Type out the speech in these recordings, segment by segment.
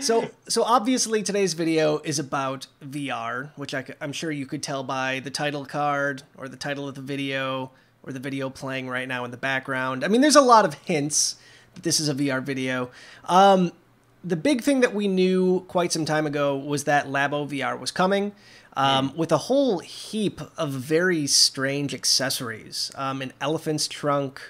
So obviously today's video is about VR, which I'm sure you could tell by the title card or the title of the video or the video playing right now in the background. I mean, there's a lot of hints that this is a VR video. The big thing that we knew quite some time ago was that Labo VR was coming, with a whole heap of very strange accessories. An elephant's trunk,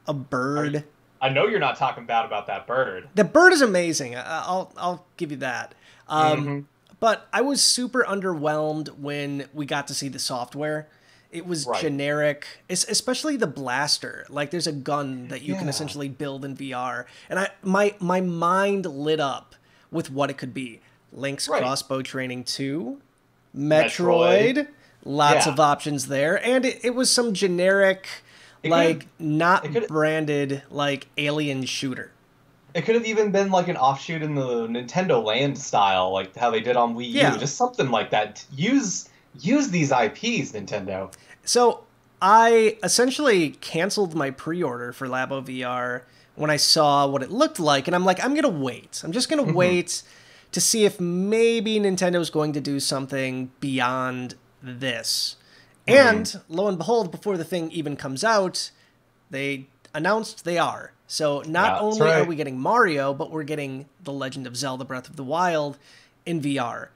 a bird. I know you're not talking bad about that bird. The bird is amazing. I'll give you that. But I was super underwhelmed when we got to see the software. It was generic, especially the blaster. Like, there's a gun that you can essentially build in VR. And my mind lit up with what it could be. Link's Crossbow Training 2, Metroid. Lots of options there. And it was some generic... not branded, like, alien shooter. It could have even been, like, an offshoot in the Nintendo Land style, like how they did on Wii U. Just something like that. Use these IPs, Nintendo. So, I essentially canceled my pre-order for Labo VR when I saw what it looked like, and I'm like, I'm gonna wait. I'm just gonna wait to see if maybe Nintendo's going to do something beyond this. And lo and behold, before the thing even comes out, they announced they are. So not only are we getting Mario, but we're getting The Legend of Zelda Breath of the Wild in VR.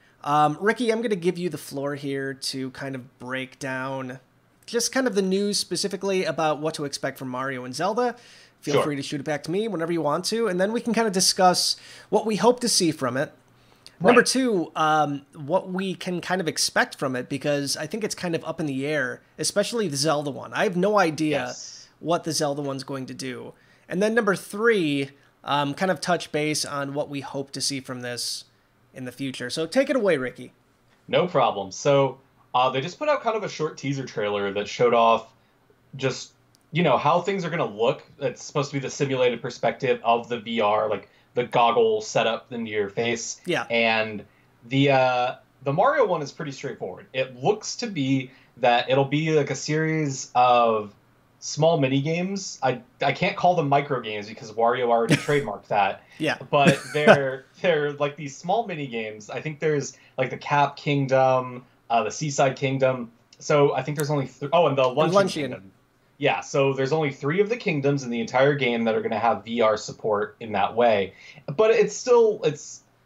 Ricky, I'm going to give you the floor here to kind of break down just kind of the news specifically about what to expect from Mario and Zelda. Feel free to shoot it back to me whenever you want to, and then we can kind of discuss what we hope to see from it. Number two, what we can kind of expect from it, because I think it's kind of up in the air, especially the Zelda one. I have no idea what the Zelda one's going to do. And then number three, kind of touch base on what we hope to see from this in the future. So take it away, Ricky. No problem. So they just put out kind of a short teaser trailer that showed off just, how things are going to look. It's supposed to be the simulated perspective of the VR, like the goggle setup into your face. And the Mario one is pretty straightforward. It looks to be that it'll be like a series of small mini games. I can't call them micro games because Wario already trademarked that. But they're like these small mini games. I think there's like the Cap Kingdom, the Seaside Kingdom. So I think there's only and the Luncheon Kingdom. Yeah, so there's only 3 of the kingdoms in the entire game that are going to have VR support in that way. But it's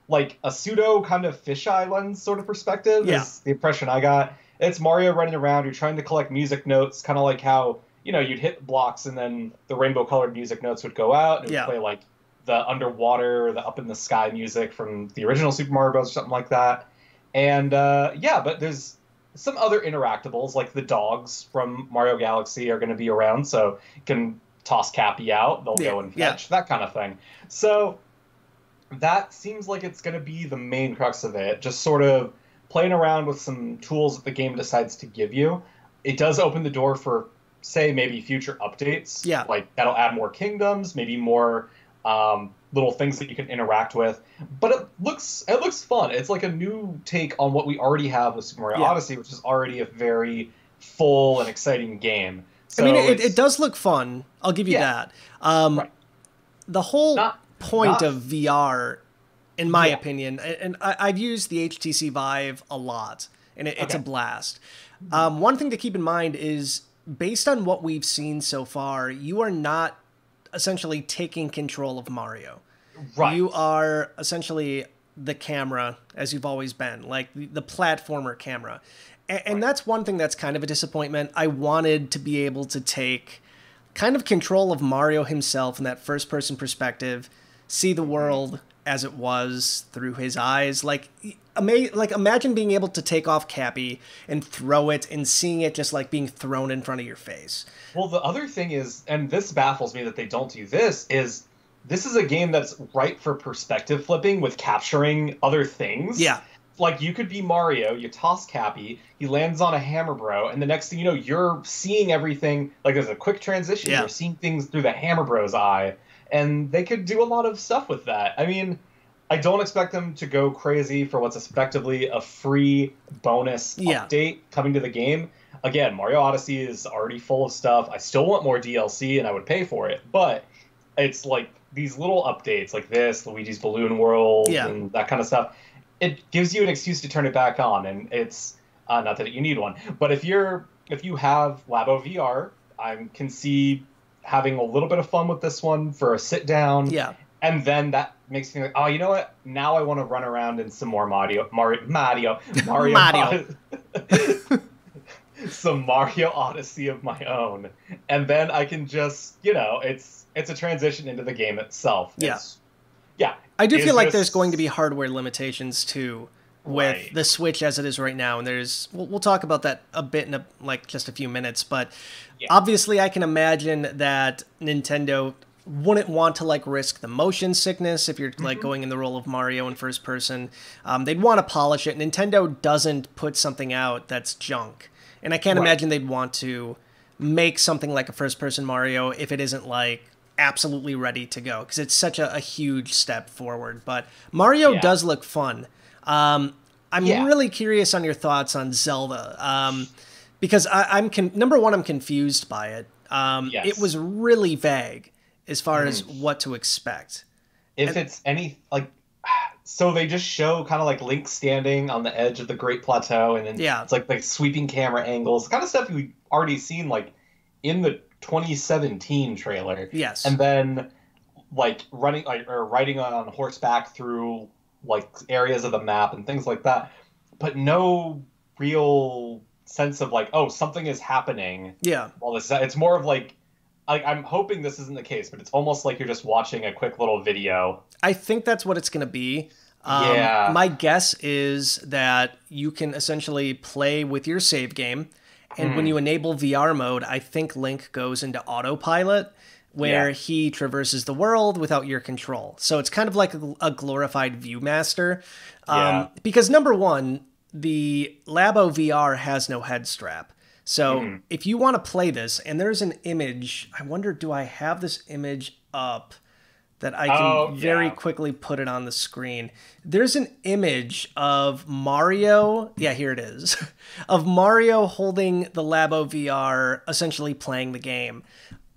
like a pseudo kind of fisheye lens sort of perspective is the impression I got. It's Mario running around, you're trying to collect music notes, kind of like how, you'd hit blocks and then the rainbow-colored music notes would go out, and it would play like the underwater or the up-in-the-sky music from the original Super Mario Bros. Or something like that. And, but there's some other interactables, like the dogs from Mario Galaxy are going to be around, so you can toss Cappy out, they'll go and fetch, that kind of thing. So that seems like it's going to be the main crux of it, just sort of playing around with some tools that the game decides to give you. It does open the door for, say, maybe future updates. Like, that'll add more kingdoms, maybe more little things that you can interact with, but it looks fun. It's like a new take on what we already have with Super Mario Odyssey, which is already a very full and exciting game. So I mean, it does look fun. I'll give you that. The whole point of VR, in my opinion, and I've used the HTC Vive a lot, and it's a blast. One thing to keep in mind is, based on what we've seen so far, you are not essentially taking control of Mario. You are essentially the camera, as you've always been, like the platformer camera. And that's one thing that's kind of a disappointment. I wanted to be able to take kind of control of Mario himself in that first-person perspective, see the world as it was through his eyes. Like imagine being able to take off Cappy and throw it and seeing it just like being thrown in front of your face. Well, the other thing is, and this baffles me that they don't do this, is this is a game that's ripe for perspective flipping with capturing other things. Like, you could be Mario, you toss Cappy, he lands on a Hammer Bro, and the next thing you know, you're seeing everything, like there's a quick transition, you're seeing things through the Hammer Bro's eye, and they could do a lot of stuff with that. I mean, I don't expect them to go crazy for what's effectively a free bonus update coming to the game. Again, Mario Odyssey is already full of stuff. I still want more DLC, and I would pay for it, but it's like these little updates like this, Luigi's Balloon World, Yeah. and that kind of stuff. It gives you an excuse to turn it back on, and it's not that you need one, but if you have Labo VR, I can see having a little bit of fun with this one for a sit down, Yeah. and then that makes me like, oh, you know what? Now I want to run around in some more Mario Mario. some Mario Odyssey of my own, and then I can just, it's a transition into the game itself. Yeah. Yeah. I do feel like this there's going to be hardware limitations too with right? the Switch as it is right now, and we'll talk about that a bit in like just a few minutes. But Yeah. obviously, I can imagine that Nintendo wouldn't want to like risk the motion sickness if you're like going in the role of Mario in first person. They'd want to polish it. Nintendo doesn't put something out that's junk, and I can't Right. imagine they'd want to make something like a first person Mario if it isn't like absolutely ready to go, because it's such a huge step forward. But Mario Yeah. does look fun. I'm Yeah. really curious on your thoughts on Zelda, because number one, I'm confused by it. Yes. It was really vague as far as what to expect. If it's any like, so they just show kind of like Link standing on the edge of the Great Plateau, and then Yeah. it's like sweeping camera angles, kind of stuff we've already seen like in the 2017 trailer. Yes. And then like running like or riding on horseback through like areas of the map and things like that, but no real sense of like, oh, something is happening. Yeah. Well, it's more of like I'm hoping this isn't the case, but it's almost like you're just watching a quick little video. I think that's what it's going to be. Yeah. My guess is that you can essentially play with your save game, and when you enable VR mode, I think Link goes into autopilot, where Yeah. he traverses the world without your control. So it's kind of like a glorified Viewmaster. Yeah. Because number one, the Labo VR has no head strap. So if you want to play this, and there's an image, I wonder, do I have this image up that I can very yeah. quickly put it on the screen? There's an image of Mario. Yeah, here it is. Of Mario holding the Labo VR, essentially playing the game.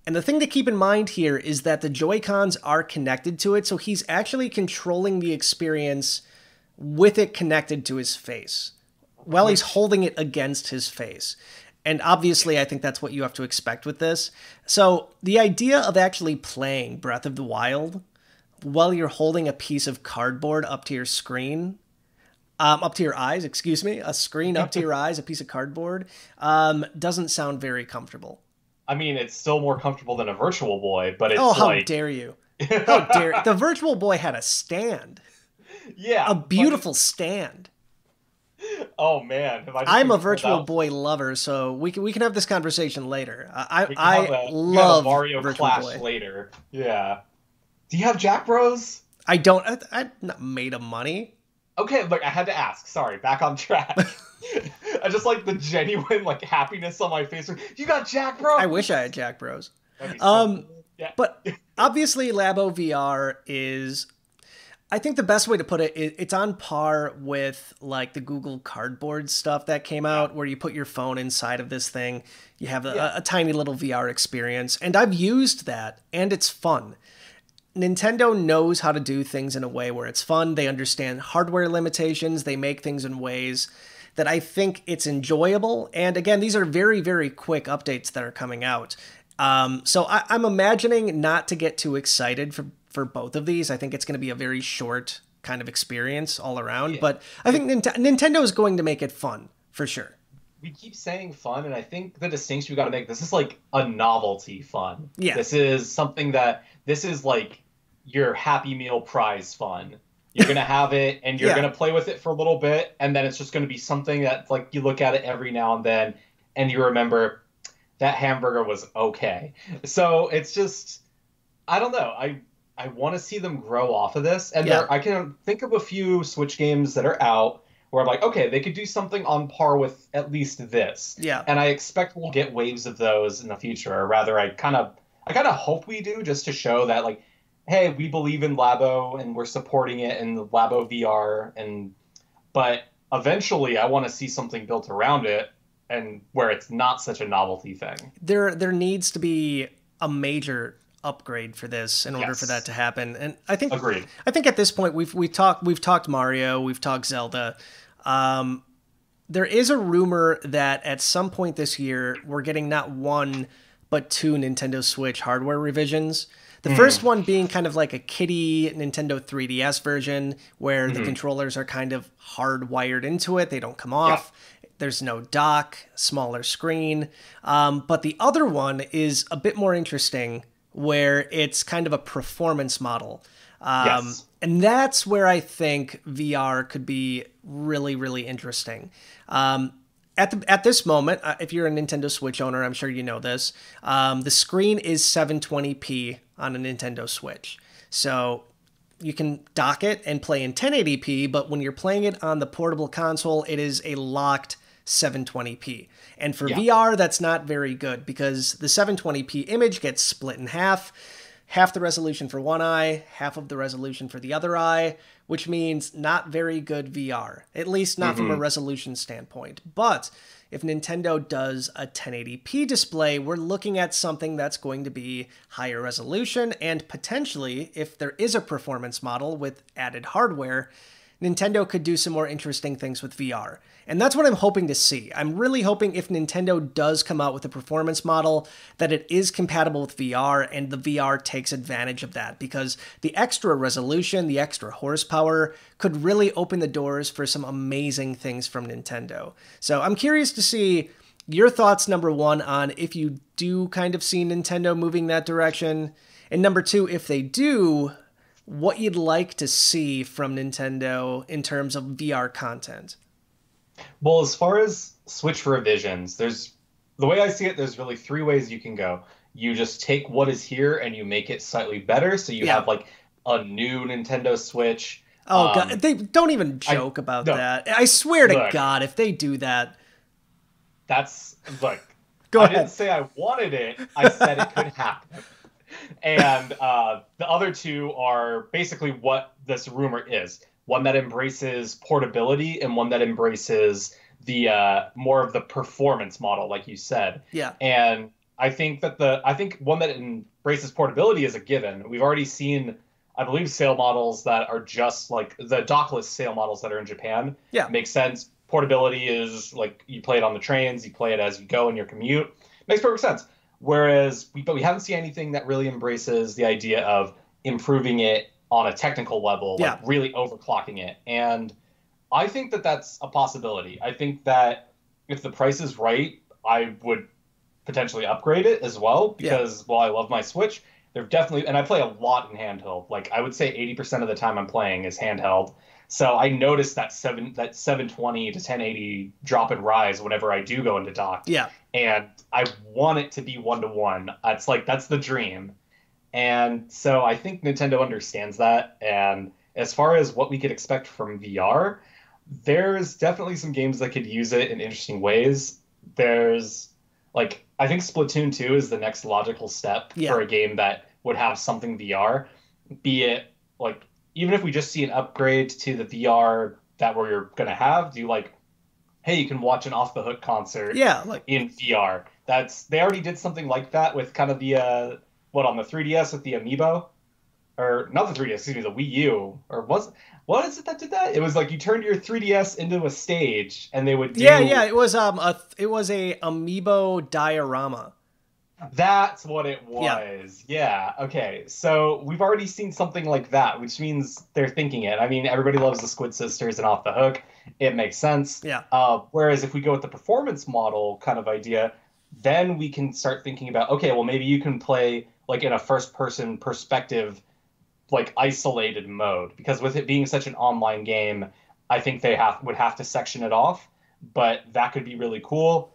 And the thing to keep in mind here is that the Joy-Cons are connected to it, so he's actually controlling the experience with it connected to his face, while he's holding it against his face. And obviously, I think that's what you have to expect with this. So the idea of actually playing Breath of the Wild while you're holding a piece of cardboard up to your screen, up to your eyes, excuse me, a screen up to your eyes, a piece of cardboard, doesn't sound very comfortable. I mean, it's still more comfortable than a Virtual Boy, but it's Oh, how like, dare you. How dare the Virtual Boy had a stand. yeah, A beautiful stand. Oh man, have I just I'm been a pulled Virtual out? Boy lover, so we can have this conversation later. We can have I we can have a love Mario Virtual Clash Boy. later. Yeah. Do you have Jack Bros? I don't. I'm not made of money. Okay, look, I had to ask. Sorry, back on track. I just like the genuine like happiness on my face. You got Jack Bros? I wish I had Jack Bros. That'd be so Um, cool. Yeah. But obviously, Labo VR is, I think the best way to put it, it's on par with like the Google Cardboard stuff that came out, where you put your phone inside of this thing. You have a tiny little VR experience. And I've used that, and it's fun. Nintendo knows how to do things in a way where it's fun. They understand hardware limitations. They make things in ways that I think it's enjoyable. And again, these are very, very quick updates that are coming out. So I'm imagining not to get too excited for both of these. I think it's going to be a very short kind of experience all around. Yeah. But I think Nintendo is going to make it fun, for sure. We keep saying fun, and I think the distinction we got to make, this is like a novelty fun. Yeah. This is something this is like your Happy Meal prize fun. You're going to have it, and you're Yeah. going to play with it for a little bit, and then it's just going to be something that like you look at it every now and then, and you remember that hamburger was okay. So it's just, I don't know. I want to see them grow off of this, and Yeah. I can think of a few Switch games that are out where I'm like, okay, they could do something on par with at least this. Yeah. And I expect we'll get waves of those in the future, or rather, I kind of hope we do, just to show that like, hey, we believe in Labo and we're supporting it in the Labo VR, but eventually I want to see something built around it, and where it's not such a novelty thing. There needs to be a major upgrade for this in order for that Yes. to happen. And I think Agreed. at this point we've talked Mario, we've talked Zelda. There is a rumor that at some point this year we're getting not one but two Nintendo Switch hardware revisions. The first one being kind of like a kiddie Nintendo 3DS version where the controllers are kind of hardwired into it. They don't come off. There's no dock, smaller screen. But the other one is a bit more interesting where it's kind of a performance model. Yes. And that's where I think VR could be really, really interesting. At this moment, if you're a Nintendo Switch owner, I'm sure you know this, the screen is 720p on a Nintendo Switch. So you can dock it and play in 1080p, but when you're playing it on the portable console, it is a locked 720p. And for VR, that's not very good because the 720p image gets split in half the resolution for one eye, half of the resolution for the other eye, which means not very good VR, at least not from a resolution standpoint. But if Nintendo does a 1080p display, we're looking at something that's going to be higher resolution, and potentially, if there is a performance model with added hardware, Nintendo could do some more interesting things with VR. And that's what I'm hoping to see. I'm really hoping if Nintendo does come out with a performance model that it is compatible with VR and the VR takes advantage of that, because the extra resolution, the extra horsepower could really open the doors for some amazing things from Nintendo. So I'm curious to see your thoughts, number one, on if you do kind of see Nintendo moving that direction, and number two, if they do, what you'd like to see from Nintendo in terms of VR content. Well, as far as Switch revisions, the way I see it, there's really three ways you can go. You just take what is here and you make it slightly better, so you have like a new Nintendo Switch. Oh God, they don't even joke about that. I swear to God, if they do that, look. Go I ahead. didn't say I wanted it. I said it could happen. And the other two are basically what this rumor is. One that embraces portability and one that embraces the more of the performance model, like you said. Yeah. And I think one that embraces portability is a given. We've already seen, I believe, sale models that are just like the dockless sale models that are in Japan. Yeah. Makes sense. Portability is like you play it on the trains, you play it as you go in your commute. Makes perfect sense. Whereas we haven't seen anything that really embraces the idea of improving it on a technical level, like really overclocking it. And I think that that's a possibility. I think that if the price is right, I would potentially upgrade it as well, because while I love my Switch, they're definitely, and I play a lot in handheld. Like I would say 80% of the time I'm playing is handheld. So I noticed that 720 to 1080 drop and rise whenever I do go into dock. Yeah. And I want it to be 1-to-1. That's the dream. And so I think Nintendo understands that. And as far as what we could expect from VR, there's definitely some games that could use it in interesting ways. There's like, I think Splatoon 2 is the next logical step for a game that would have something VR, be it like, even if we just see an upgrade to the VR that we're going to have, do like, hey, you can watch an Off the Hook concert in VR. They already did something like that with kind of the, on the 3DS with the Amiibo? Or not the 3DS, excuse me, the Wii U. Or what is it that did that? It was like you turned your 3DS into a stage and they would do... Yeah, it was a Amiibo diorama. That's what it was. Yeah, okay. So we've already seen something like that, which means they're thinking it. I mean, everybody loves the Squid Sisters and Off the Hook. It makes sense. Yeah. Whereas if we go with the performance model kind of idea, then we can start thinking about, okay, well, maybe you can play like in a first-person perspective, like isolated mode. Because with it being such an online game, I think they would have to section it off. But that could be really cool.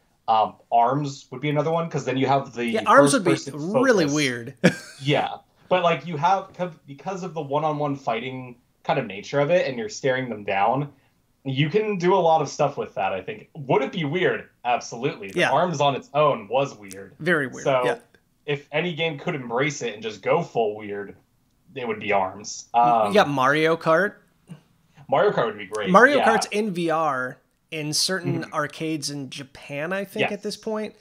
Arms would be another one, because then you have the Arms would be really weird. Yeah, but like you have, because of the one-on-one fighting kind of nature of it, and you're staring them down, you can do a lot of stuff with that. I think. Would it be weird? Absolutely. The Arms on its own was weird. Very weird. So if any game could embrace it and just go full weird, it would be Arms. You got Mario Kart. Mario Kart would be great. Mario Kart's in VR in certain arcades in Japan, I think, at this point.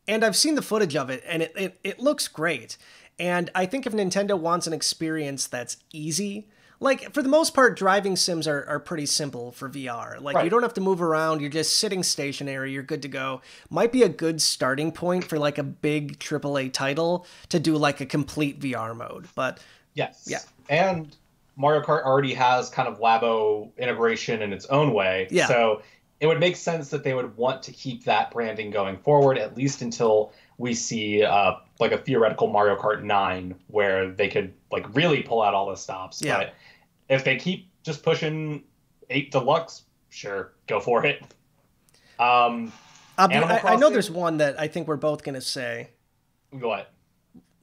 And I've seen the footage of it, and it looks great. And I think if Nintendo wants an experience that's easy, like for the most part, driving sims are pretty simple for VR. Like you don't have to move around, you're just sitting stationary, you're good to go. Might be a good starting point for like a big AAA title to do like a complete VR mode. But yes. Yeah. And Mario Kart already has kind of Labo integration in its own way. Yeah. So it would make sense that they would want to keep that branding going forward, at least until we see like a theoretical Mario Kart 9 where they could like really pull out all the stops. Yeah. But if they keep just pushing 8 Deluxe, sure, go for it. I know there's one that I think we're both going to say. What?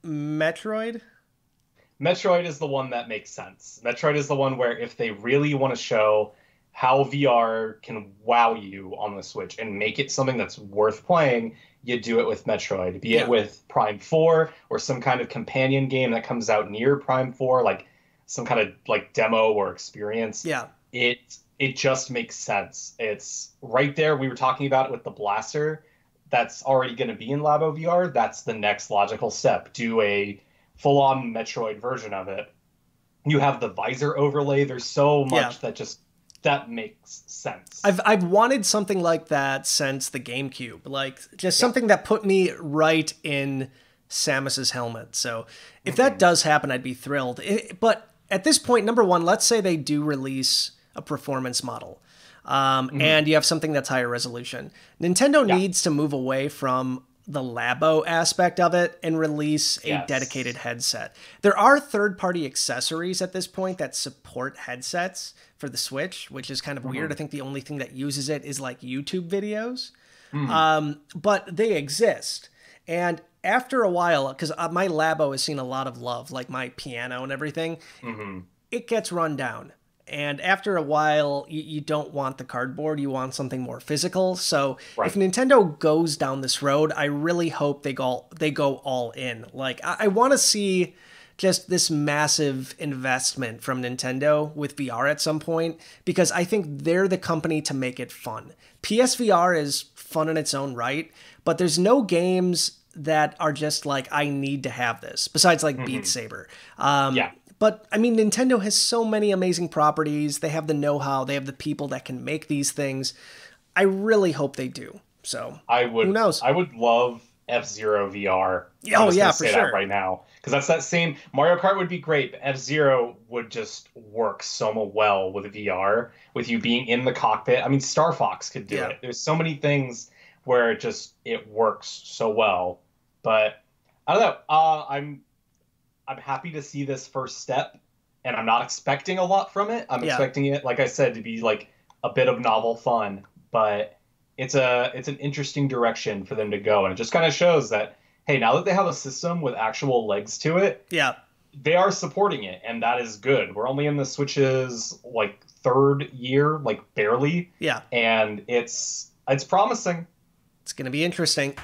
Metroid? Metroid is the one that makes sense. Metroid is the one where if they really want to show how VR can wow you on the Switch and make it something that's worth playing, you do it with Metroid. Be it with Prime 4 or some kind of companion game that comes out near Prime 4, like some kind of like demo or experience. Yeah. It just makes sense. It's right there. We were talking about it with the blaster. That's already going to be in Labo VR. That's the next logical step. Do a full-on Metroid version of it. You have the visor overlay. There's so much that makes sense. I've wanted something like that since the GameCube. Like just something that put me right in Samus's helmet. So if that does happen, I'd be thrilled. But at this point, number one, let's say they do release a performance model. And you have something that's higher resolution. Nintendo needs to move away from the Labo aspect of it and release a dedicated headset. There are third-party accessories at this point that support headsets for the Switch, which is kind of weird. I think the only thing that uses it is like YouTube videos. But they exist. And after a while, because my Labo has seen a lot of love, like my piano and everything, it gets run down. And after a while, you don't want the cardboard. You want something more physical. So if Nintendo goes down this road, I really hope they go all in. Like I want to see just this massive investment from Nintendo with VR at some point, because I think they're the company to make it fun. PSVR is fun in its own right, but there's no games that are just like, I need to have this, besides like Beat Saber. But, I mean, Nintendo has so many amazing properties. They have the know-how. They have the people that can make these things. I really hope they do. So, who knows? I would love F-Zero VR. Oh, yeah, for sure. That right now. Because that's that same... Mario Kart would be great, but F-Zero would just work so well with VR, with you being in the cockpit. I mean, Star Fox could do it. There's so many things where it works so well. But, I don't know. I'm happy to see this first step, and I'm not expecting a lot from it. I'm expecting it, like I said, to be like a bit of novel fun, but it's an interesting direction for them to go, and it just kind of shows that, hey, now that they have a system with actual legs to it, they are supporting it, and that is good. We're only in the Switch's like third year, like barely, and it's promising. It's gonna be interesting.